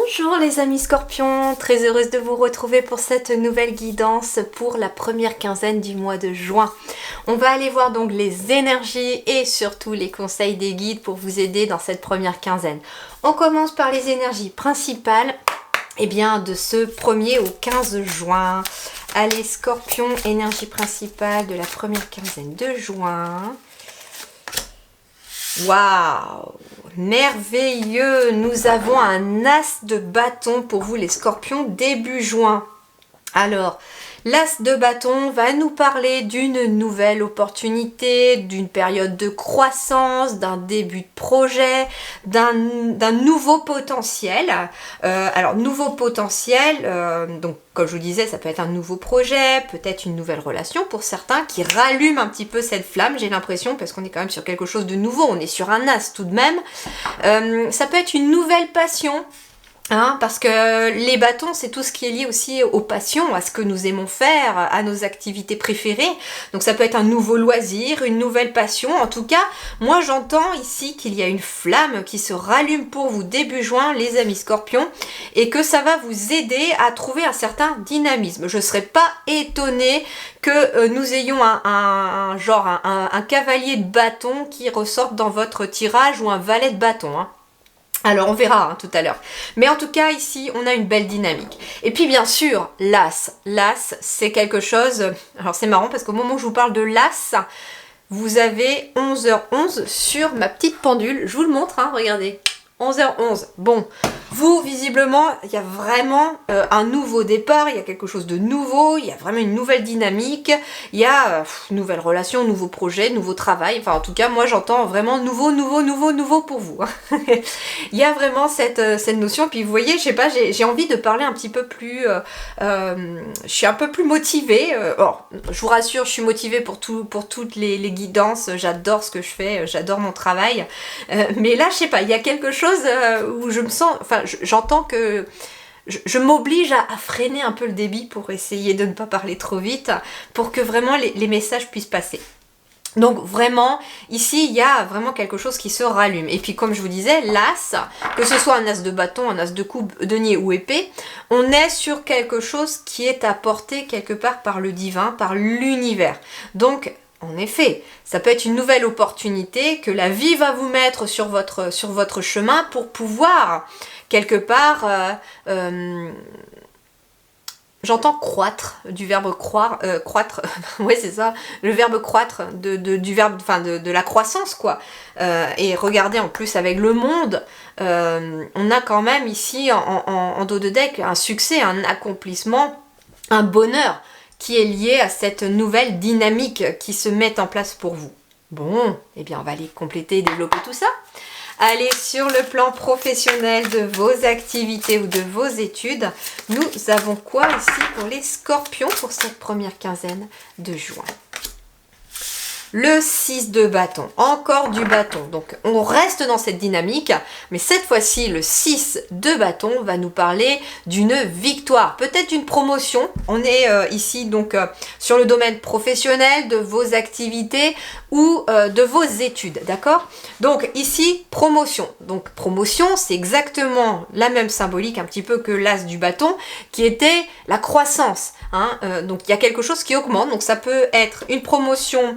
Bonjour les amis scorpions, très heureuse de vous retrouver pour cette nouvelle guidance pour la première quinzaine du mois de juin. On va aller voir donc les énergies et surtout les conseils des guides pour vous aider dans cette première quinzaine. On commence par les énergies principales de ce 1er au 15 juin. Allez scorpion, énergie principale de la première quinzaine de juin. Waouh! Merveilleux! Nous avons un as de bâton pour vous les scorpions début juin. Alors, l'as de bâton va nous parler d'une nouvelle opportunité, d'une période de croissance, d'un début de projet, d'un nouveau potentiel. Nouveau potentiel, donc comme je vous disais, ça peut être un nouveau projet, peut-être une nouvelle relation pour certains qui rallument un petit peu cette flamme, j'ai l'impression, parce qu'on est quand même sur quelque chose de nouveau, on est sur un as tout de même. Ça peut être une nouvelle passion. Parce que les bâtons, c'est tout ce qui est lié aussi aux passions, à ce que nous aimons faire, à nos activités préférées. Donc ça peut être un nouveau loisir, une nouvelle passion. En tout cas, moi j'entends ici qu'il y a une flamme qui se rallume pour vous début juin, les amis scorpions, et que ça va vous aider à trouver un certain dynamisme. Je ne serais pas étonnée que nous ayons un cavalier de bâton qui ressorte dans votre tirage ou un valet de bâton. Alors on verra tout à l'heure. Mais en tout cas ici on a une belle dynamique. Et puis bien sûr l'as. L'as c'est quelque chose... Alors c'est marrant parce qu'au moment où je vous parle de l'as, vous avez 11h11 sur ma petite pendule. Je vous le montre, regardez. 11h11. Bon, vous, visiblement, il y a vraiment un nouveau départ, il y a quelque chose de nouveau, il y a vraiment une nouvelle dynamique, il y a une nouvelle relation, nouveau projet, nouveau travail. Enfin, en tout cas, moi, j'entends vraiment nouveau pour vous. Il y a vraiment cette notion. Puis, vous voyez, je sais pas, j'ai envie de parler un petit peu plus... je suis un peu plus motivée. Je vous rassure, je suis motivée pour toutes les guidances. J'adore ce que je fais, j'adore mon travail. Mais là, je sais pas, il y a quelque chose où je me sens, j'entends que je m'oblige à freiner un peu le débit pour essayer de ne pas parler trop vite, pour que vraiment les messages puissent passer. Donc vraiment, ici, il y a vraiment quelque chose qui se rallume. Et puis comme je vous disais, l'as, que ce soit un as de bâton, un as de coupe, denier ou épée, on est sur quelque chose qui est apporté quelque part par le divin, par l'univers. Donc, en effet, ça peut être une nouvelle opportunité que la vie va vous mettre sur votre chemin pour pouvoir, quelque part, j'entends croître, du verbe croître, ouais c'est ça, le verbe croître, du verbe, de la croissance quoi. Et regardez en plus avec le monde, on a quand même ici en dos de deck un succès, un accomplissement, un bonheur qui est lié à cette nouvelle dynamique qui se met en place pour vous. Bon, on va aller compléter et développer tout ça. Allez, sur le plan professionnel de vos activités ou de vos études, nous avons quoi ici pour les scorpions pour cette première quinzaine de juin? Le 6 de bâton, encore du bâton. Donc on reste dans cette dynamique, mais cette fois-ci le 6 de bâton va nous parler d'une victoire, peut-être d'une promotion. On est ici donc sur le domaine professionnel de vos activités ou de vos études, d'accord? Donc ici promotion. Donc promotion, c'est exactement la même symbolique un petit peu que l'as du bâton qui était la croissance. Donc il y a quelque chose qui augmente, donc ça peut être une promotion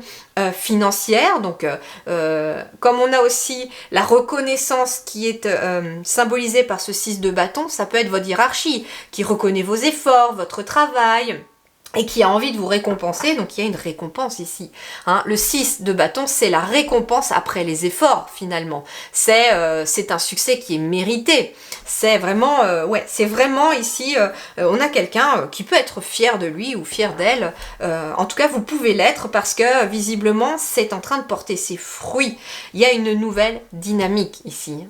financière, donc comme on a aussi la reconnaissance qui est symbolisée par ce 6 de bâton, ça peut être votre hiérarchie qui reconnaît vos efforts, votre travail et qui a envie de vous récompenser, donc il y a une récompense ici. Le 6 de bâton, c'est la récompense après les efforts finalement. C'est un succès qui est mérité. C'est vraiment, c'est vraiment ici, on a quelqu'un qui peut être fier de lui ou fier d'elle. En tout cas, vous pouvez l'être parce que visiblement, c'est en train de porter ses fruits. Il y a une nouvelle dynamique ici.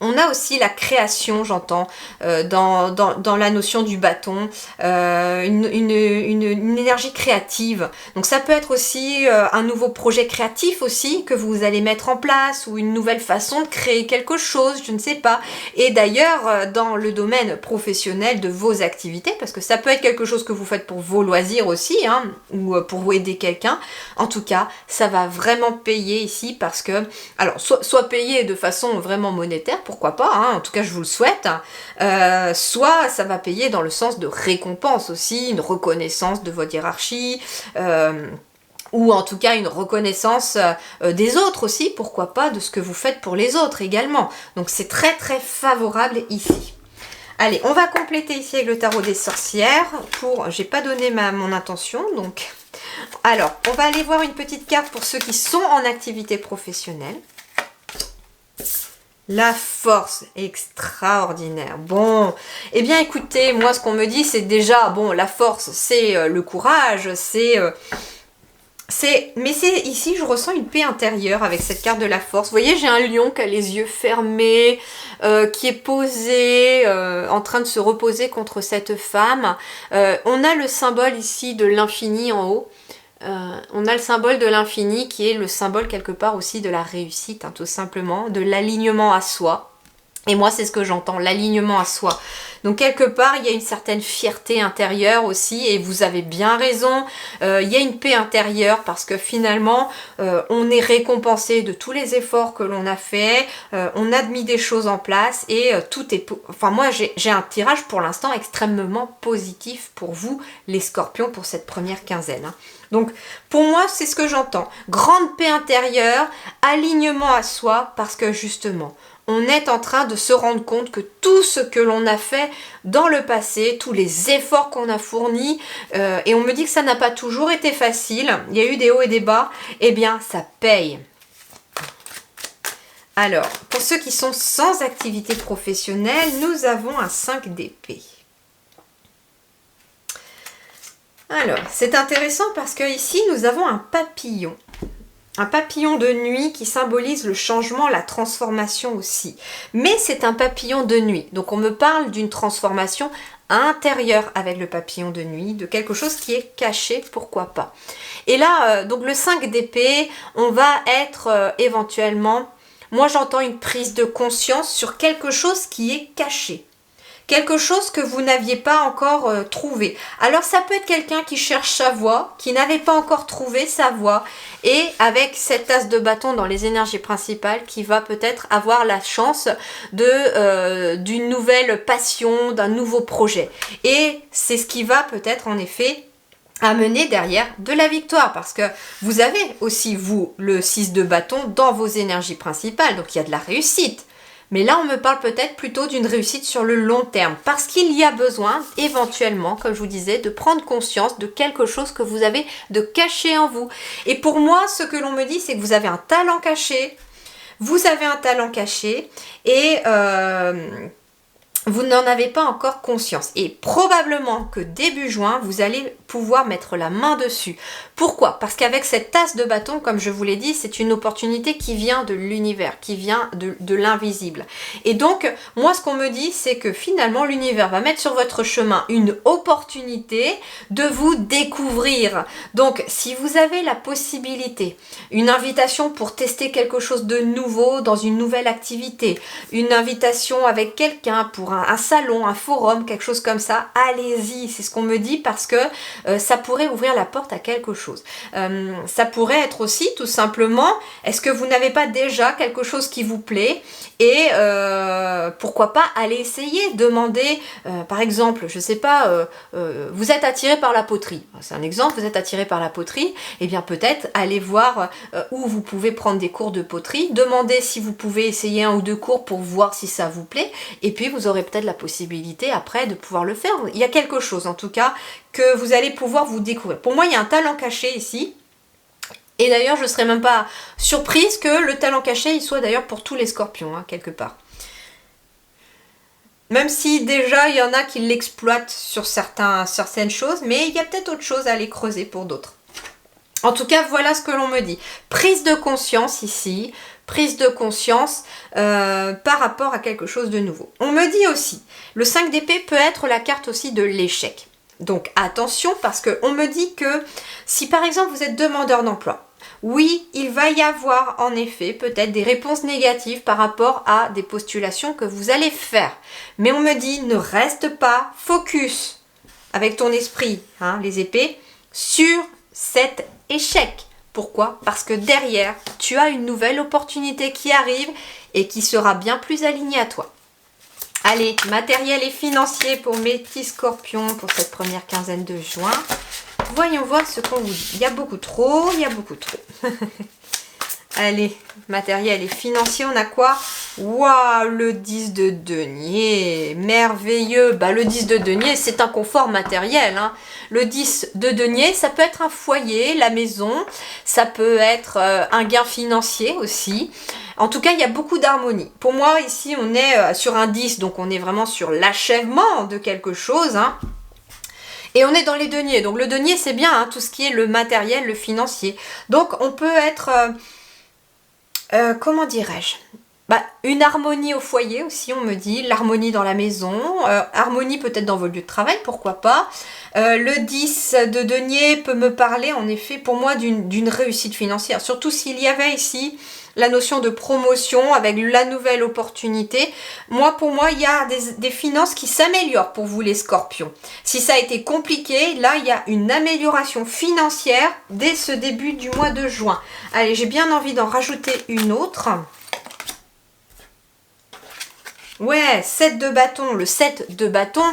On a aussi la création, j'entends, dans la notion du bâton, une énergie créative. Donc ça peut être aussi un nouveau projet créatif aussi que vous allez mettre en place ou une nouvelle façon de créer quelque chose, je ne sais pas. Et d'ailleurs, dans le domaine professionnel de vos activités, parce que ça peut être quelque chose que vous faites pour vos loisirs aussi, ou pour aider quelqu'un. En tout cas, ça va vraiment payer ici parce que, alors, soit payer de façon vraiment monétaire, pourquoi pas, hein, en tout cas je vous le souhaite, soit ça va payer dans le sens de récompense aussi, une reconnaissance de votre hiérarchie, ou en tout cas une reconnaissance des autres aussi, pourquoi pas, de ce que vous faites pour les autres également. Donc c'est très très favorable ici. Allez, on va compléter ici avec le tarot des sorcières. J'ai pas donné mon intention, donc... Alors, on va aller voir une petite carte pour ceux qui sont en activité professionnelle. La force extraordinaire. Bon, eh bien écoutez, moi ce qu'on me dit, c'est déjà, bon, la force, c'est le courage, mais c'est ici, je ressens une paix intérieure avec cette carte de la force. Vous voyez, j'ai un lion qui a les yeux fermés, qui est posé, en train de se reposer contre cette femme. On a le symbole ici de l'infini en haut. On a le symbole de l'infini qui est le symbole quelque part aussi de la réussite, hein, tout simplement, de l'alignement à soi. Et moi, c'est ce que j'entends, l'alignement à soi. Donc, quelque part, il y a une certaine fierté intérieure aussi, et vous avez bien raison, il y a une paix intérieure parce que finalement, on est récompensé de tous les efforts que l'on a fait, on a mis des choses en place, et tout est... Enfin, moi, j'ai un tirage pour l'instant extrêmement positif pour vous, les scorpions, pour cette première quinzaine, hein. Donc, pour moi, c'est ce que j'entends. Grande paix intérieure, alignement à soi, parce que justement, on est en train de se rendre compte que tout ce que l'on a fait dans le passé, tous les efforts qu'on a fournis, et on me dit que ça n'a pas toujours été facile, il y a eu des hauts et des bas, eh bien, ça paye. Alors, pour ceux qui sont sans activité professionnelle, nous avons un 5 d'épée. Alors, c'est intéressant parce que ici, nous avons un papillon. Un papillon de nuit qui symbolise le changement, la transformation aussi. Mais c'est un papillon de nuit. Donc, on me parle d'une transformation intérieure avec le papillon de nuit, de quelque chose qui est caché, pourquoi pas. Et là, donc le 5 d'épée, on va être éventuellement... Moi, j'entends une prise de conscience sur quelque chose qui est caché. Quelque chose que vous n'aviez pas encore trouvé. Alors ça peut être quelqu'un qui cherche sa voie, qui n'avait pas encore trouvé sa voie, et avec cette as de bâton dans les énergies principales, qui va peut-être avoir la chance d'une nouvelle passion, d'un nouveau projet. Et c'est ce qui va peut-être en effet amener derrière de la victoire, parce que vous avez aussi, vous, le 6 de bâton dans vos énergies principales, donc il y a de la réussite. Mais là, on me parle peut-être plutôt d'une réussite sur le long terme, parce qu'il y a besoin, éventuellement, comme je vous disais, de prendre conscience de quelque chose que vous avez de caché en vous. Et pour moi, ce que l'on me dit, c'est que vous avez un talent caché, et vous n'en avez pas encore conscience. Et probablement que début juin, vous allez pouvoir mettre la main dessus. Pourquoi? Parce qu'avec cette tasse de bâton, comme je vous l'ai dit, c'est une opportunité qui vient de l'univers, qui vient de l'invisible. Et donc, moi, ce qu'on me dit, c'est que finalement, l'univers va mettre sur votre chemin une opportunité de vous découvrir. Donc, si vous avez la possibilité, une invitation pour tester quelque chose de nouveau dans une nouvelle activité, une invitation avec quelqu'un pour un salon, un forum, quelque chose comme ça, allez-y, c'est ce qu'on me dit, parce que ça pourrait ouvrir la porte à quelque chose. Ça pourrait être aussi tout simplement, est-ce que vous n'avez pas déjà quelque chose qui vous plaît, et pourquoi pas aller essayer, demander, par exemple, je sais pas, vous êtes attiré par la poterie, c'est un exemple, vous êtes attiré par la poterie, et bien peut-être aller voir où vous pouvez prendre des cours de poterie, demander si vous pouvez essayer 1 ou 2 cours pour voir si ça vous plaît, et puis vous aurez peut-être la possibilité après de pouvoir le faire. Il y a quelque chose en tout cas que vous allez pouvoir vous découvrir. Pour moi, il y a un talent caché ici. Et d'ailleurs, je ne serais même pas surprise que le talent caché, il soit d'ailleurs pour tous les scorpions, hein, quelque part. Même si déjà, il y en a qui l'exploitent sur certaines choses, mais il y a peut-être autre chose à aller creuser pour d'autres. En tout cas, voilà ce que l'on me dit. Prise de conscience ici, prise de conscience par rapport à quelque chose de nouveau. On me dit aussi, le 5 d'épée peut être la carte aussi de l'échec. Donc attention, parce qu'on me dit que si par exemple vous êtes demandeur d'emploi, oui, il va y avoir en effet peut-être des réponses négatives par rapport à des postulations que vous allez faire. Mais on me dit, ne reste pas focus avec ton esprit, hein, les épées, sur cet échec. Pourquoi? Parce que derrière, tu as une nouvelle opportunité qui arrive et qui sera bien plus alignée à toi. Allez, matériel et financier pour mes petits scorpions pour cette première quinzaine de juin. Voyons voir ce qu'on vous dit. Il y a beaucoup trop, il y a beaucoup trop. Allez, matériel et financier, on a quoi? Waouh, le 10 de denier, merveilleux. Bah, le 10 de denier, c'est un confort matériel. Hein. Le 10 de denier, ça peut être un foyer, la maison, ça peut être un gain financier aussi. En tout cas, il y a beaucoup d'harmonie. Pour moi, ici, on est sur un 10, donc on est vraiment sur l'achèvement de quelque chose. Hein. Et on est dans les deniers. Donc le denier, c'est bien, hein, tout ce qui est le matériel, le financier. Donc on peut être... comment dirais-je? Une harmonie au foyer aussi, on me dit, l'harmonie dans la maison, harmonie peut-être dans vos lieux de travail, pourquoi pas. Le 10 de denier peut me parler en effet pour moi d'une réussite financière, surtout s'il y avait ici la notion de promotion avec la nouvelle opportunité. Pour moi, il y a des finances qui s'améliorent pour vous les scorpions. Si ça a été compliqué, là, il y a une amélioration financière dès ce début du mois de juin. Allez, j'ai bien envie d'en rajouter une autre. Ouais, 7 de bâton. Le 7 de bâton,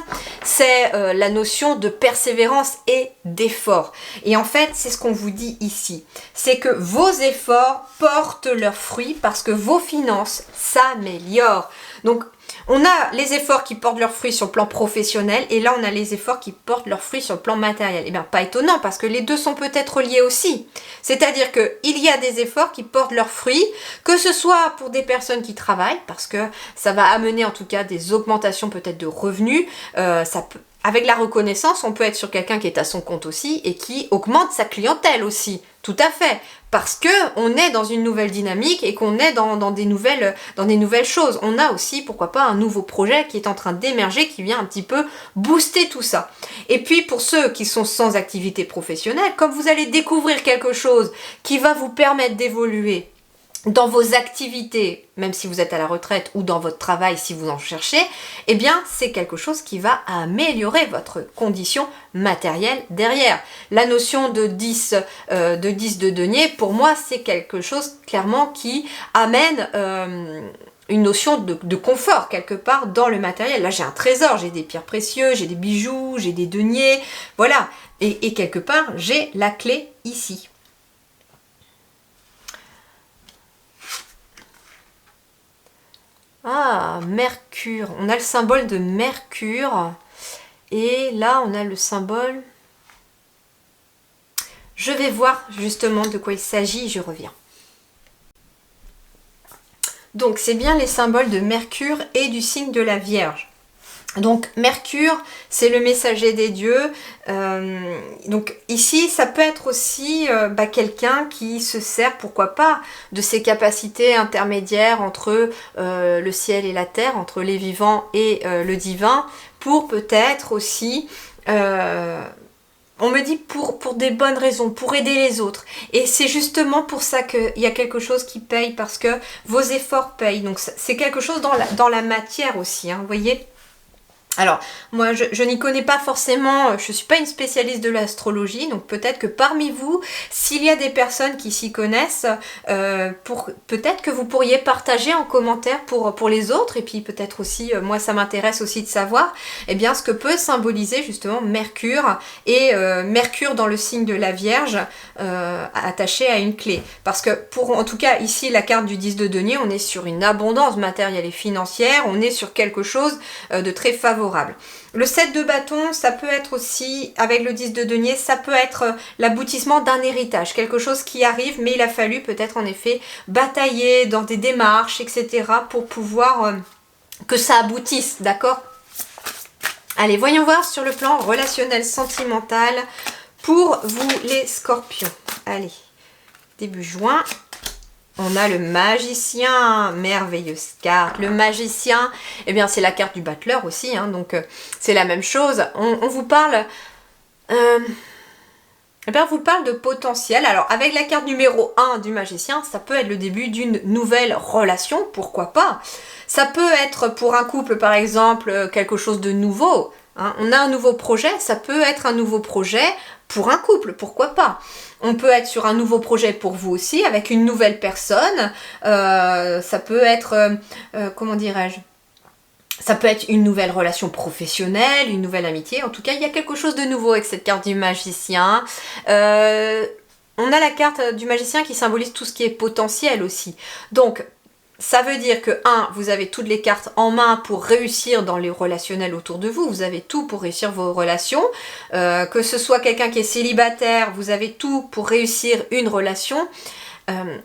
c'est la notion de persévérance et d'effort. Et en fait, c'est ce qu'on vous dit ici. C'est que vos efforts portent leurs fruits parce que vos finances s'améliorent. Donc, on a les efforts qui portent leurs fruits sur le plan professionnel et là, on a les efforts qui portent leurs fruits sur le plan matériel. Eh bien, pas étonnant parce que les deux sont peut-être liés aussi. C'est-à-dire qu'il y a des efforts qui portent leurs fruits, que ce soit pour des personnes qui travaillent, parce que ça va amener en tout cas des augmentations peut-être de revenus, avec la reconnaissance, on peut être sur quelqu'un qui est à son compte aussi et qui augmente sa clientèle aussi, tout à fait, parce que on est dans une nouvelle dynamique et qu'on est dans des nouvelles choses. On a aussi, pourquoi pas, un nouveau projet qui est en train d'émerger, qui vient un petit peu booster tout ça. Et puis pour ceux qui sont sans activité professionnelle, comme vous allez découvrir quelque chose qui va vous permettre d'évoluer dans vos activités, même si vous êtes à la retraite ou dans votre travail si vous en cherchez, eh bien c'est quelque chose qui va améliorer votre condition matérielle derrière. La notion de 10 de denier, pour moi, c'est quelque chose clairement qui amène une notion de confort quelque part dans le matériel. Là, j'ai un trésor, j'ai des pierres précieuses, j'ai des bijoux, j'ai des deniers, voilà. Et quelque part, j'ai la clé ici. Ah, Mercure. On a le symbole de Mercure. Et là, on a le symbole... Je vais voir justement de quoi il s'agit, je reviens. Donc, c'est bien les symboles de Mercure et du signe de la Vierge. Donc Mercure, c'est le messager des dieux. Donc ici, ça peut être aussi quelqu'un qui se sert, pourquoi pas, de ses capacités intermédiaires entre le ciel et la terre, entre les vivants et le divin, pour peut-être aussi... on me dit pour des bonnes raisons, pour aider les autres. Et c'est justement pour ça qu'il y a quelque chose qui paye, parce que vos efforts payent. Donc c'est quelque chose dans la matière aussi, hein, vous voyez. Alors, moi, je n'y connais pas forcément, je ne suis pas une spécialiste de l'astrologie, donc peut-être que parmi vous, s'il y a des personnes qui s'y connaissent, peut-être que vous pourriez partager en commentaire pour les autres, et puis peut-être aussi, moi ça m'intéresse aussi de savoir, eh bien, ce que peut symboliser justement Mercure, et Mercure dans le signe de la Vierge, attaché à une clé. Parce que en tout cas, ici, la carte du 10 de denier, on est sur une abondance matérielle et financière, on est sur quelque chose de très favorable. Le 7 de bâton, ça peut être aussi, avec le 10 de denier, ça peut être l'aboutissement d'un héritage, quelque chose qui arrive, mais il a fallu peut-être en effet batailler dans des démarches, etc. pour pouvoir que ça aboutisse, d'accord? Allez, voyons voir sur le plan relationnel, sentimental, pour vous les scorpions. Allez, début juin. On a le magicien, merveilleuse carte. Le magicien, eh bien c'est la carte du battleur aussi, hein, donc c'est la même chose. On vous parle... vous parle de potentiel. Alors avec la carte numéro 1 du magicien, ça peut être le début d'une nouvelle relation, pourquoi pas. Ça peut être pour un couple par exemple quelque chose de nouveau. Hein. On a un nouveau projet, ça peut être un nouveau projet pour un couple, pourquoi pas. On peut être sur un nouveau projet pour vous aussi, avec une nouvelle personne. Ça peut être, comment dirais-je, ça peut être une nouvelle relation professionnelle, une nouvelle amitié. En tout cas, il y a quelque chose de nouveau avec cette carte du magicien. On a la carte du magicien qui symbolise tout ce qui est potentiel aussi. Donc, ça veut dire que, vous avez toutes les cartes en main pour réussir dans les relationnels autour de vous. Vous avez tout pour réussir vos relations. Que ce soit quelqu'un qui est célibataire, vous avez tout pour réussir une relation.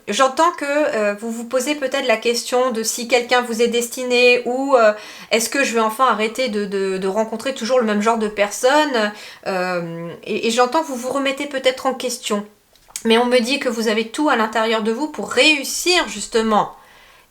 J'entends que vous vous posez peut-être la question de si quelqu'un vous est destiné ou est-ce que je vais enfin arrêter de rencontrer toujours le même genre de personnes et j'entends que vous vous remettez peut-être en question. Mais on me dit que vous avez tout à l'intérieur de vous pour réussir justement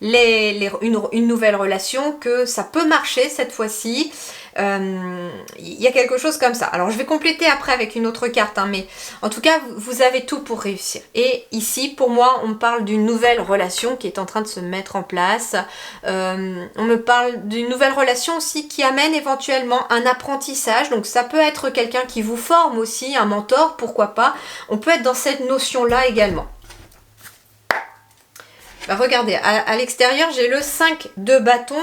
une nouvelle relation, que ça peut marcher cette fois-ci. Il y a quelque chose comme ça. Alors je vais compléter après avec une autre carte, mais en tout cas vous avez tout pour réussir. Et ici pour moi on me parle d'une nouvelle relation qui est en train de se mettre en place. On me parle d'une nouvelle relation aussi qui amène éventuellement un apprentissage. Donc ça peut être quelqu'un qui vous forme aussi, un mentor, pourquoi pas. On peut être dans cette notion-là également. Bah regardez, à l'extérieur, j'ai le 5 de bâton.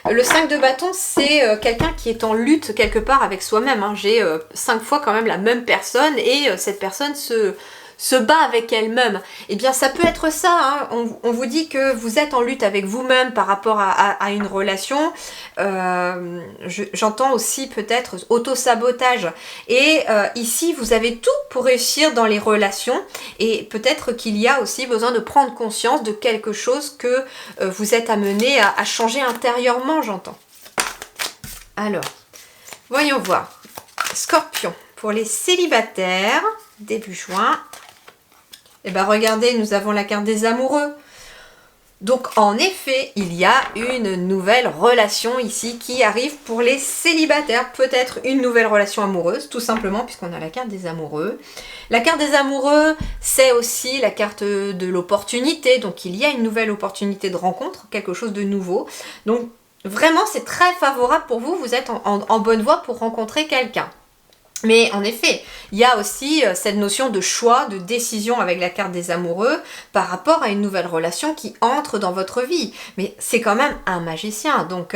Le 5 de bâton, c'est quelqu'un qui est en lutte quelque part avec soi-même. J'ai 5 fois quand même la même personne et cette personne se bat avec elle-même. Eh bien, ça peut être ça. On vous dit que vous êtes en lutte avec vous-même par rapport à une relation. J'entends aussi peut-être auto-sabotage. Et ici, vous avez tout pour réussir dans les relations. Et peut-être qu'il y a aussi besoin de prendre conscience de quelque chose que vous êtes amené à changer intérieurement, j'entends. Alors, voyons voir. Scorpion, pour les célibataires, début juin. Et bien regardez, nous avons la carte des amoureux. Donc en effet, il y a une nouvelle relation ici qui arrive pour les célibataires. Peut-être une nouvelle relation amoureuse, tout simplement, puisqu'on a la carte des amoureux. La carte des amoureux, c'est aussi la carte de l'opportunité. Donc il y a une nouvelle opportunité de rencontre, quelque chose de nouveau. Donc vraiment, c'est très favorable pour vous. Vous êtes en bonne voie pour rencontrer quelqu'un. Mais en effet, il y a aussi cette notion de choix, de décision avec la carte des amoureux par rapport à une nouvelle relation qui entre dans votre vie. Mais c'est quand même un magicien, donc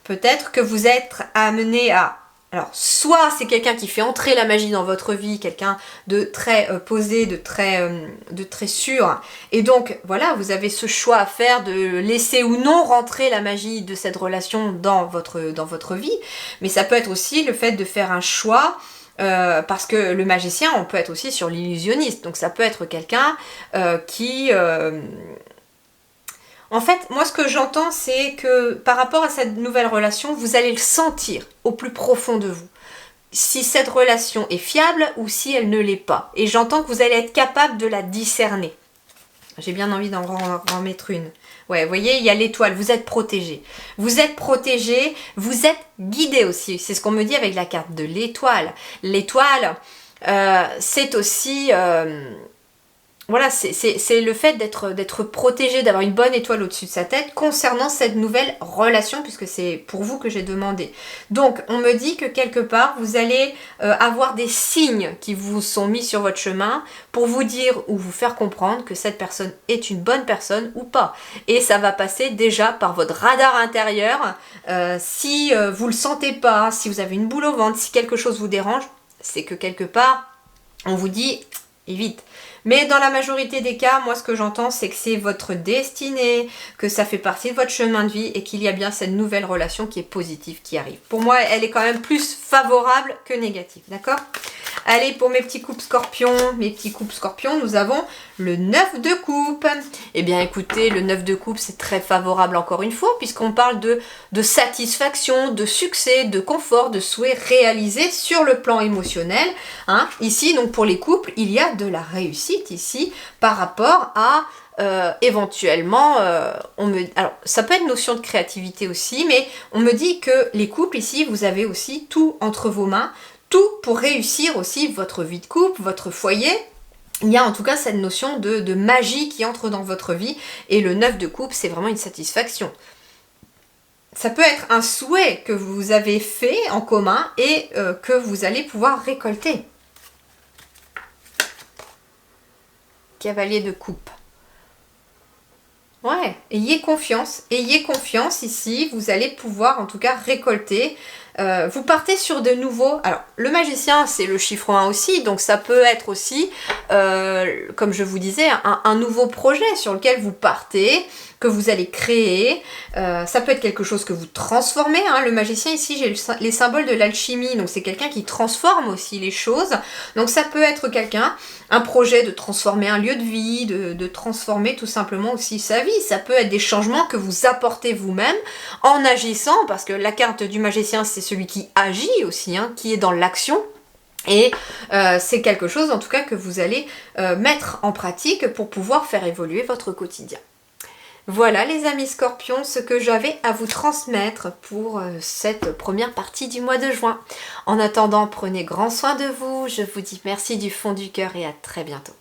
peut-être que vous êtes amené à... Alors, soit c'est quelqu'un qui fait entrer la magie dans votre vie, quelqu'un de très posé, de très sûr. Et donc, voilà, vous avez ce choix à faire de laisser ou non rentrer la magie de cette relation dans votre vie. Mais ça peut être aussi le fait de faire un choix... parce que le magicien, on peut être aussi sur l'illusionniste. Donc ça peut être quelqu'un qui... En fait, moi ce que j'entends, c'est que par rapport à cette nouvelle relation, vous allez le sentir au plus profond de vous. Si cette relation est fiable ou si elle ne l'est pas. Et j'entends que vous allez être capable de la discerner. J'ai bien envie d'en remettre une. Ouais, vous voyez, il y a l'étoile, vous êtes protégé. Vous êtes protégé, vous êtes guidé aussi. C'est ce qu'on me dit avec la carte de l'étoile. L'étoile, c'est aussi... voilà, c'est le fait d'être protégé, d'avoir une bonne étoile au-dessus de sa tête concernant cette nouvelle relation, puisque c'est pour vous que j'ai demandé. Donc, on me dit que quelque part, vous allez avoir des signes qui vous sont mis sur votre chemin pour vous dire ou vous faire comprendre que cette personne est une bonne personne ou pas. Et ça va passer déjà par votre radar intérieur. Si vous le sentez pas, si vous avez une boule au ventre, si quelque chose vous dérange, c'est que quelque part, on vous dit évite. Mais dans la majorité des cas, moi ce que j'entends, c'est que c'est votre destinée, que ça fait partie de votre chemin de vie et qu'il y a bien cette nouvelle relation qui est positive qui arrive. Pour moi, elle est quand même plus favorable que négative, d'accord ? Allez, pour mes petits couples scorpions, nous avons le 9 de coupe. Eh bien écoutez, le 9 de coupe, c'est très favorable encore une fois, puisqu'on parle de satisfaction, de succès, de confort, de souhaits réalisés sur le plan émotionnel. Ici, donc pour les couples, il y a de la réussite ici par rapport à... éventuellement, alors ça peut être une notion de créativité aussi, mais on me dit que les couples ici, vous avez aussi tout entre vos mains, tout pour réussir aussi votre vie de couple, votre foyer. Il y a en tout cas cette notion de magie qui entre dans votre vie, et le 9 de coupe, c'est vraiment une satisfaction. Ça peut être un souhait que vous avez fait en commun et que vous allez pouvoir récolter. Cavalier de coupe. Ouais, ayez confiance ici, vous allez pouvoir en tout cas récolter. Vous partez sur de nouveaux... Alors, le magicien, c'est le chiffre 1 aussi, donc ça peut être aussi, comme je vous disais, un nouveau projet sur lequel vous partez, que vous allez créer. Ça peut être quelque chose que vous transformez. Hein. Le magicien, ici, j'ai les symboles de l'alchimie, donc c'est quelqu'un qui transforme aussi les choses. Donc ça peut être un projet de transformer un lieu de vie, de transformer tout simplement aussi sa vie. Ça peut être des changements que vous apportez vous-même en agissant, parce que la carte du magicien, c'est celui qui agit aussi, hein, qui est dans l'action. Et c'est quelque chose en tout cas que vous allez mettre en pratique pour pouvoir faire évoluer votre quotidien. Voilà les amis scorpions, ce que j'avais à vous transmettre pour cette première partie du mois de juin. En attendant, prenez grand soin de vous. Je vous dis merci du fond du cœur et à très bientôt.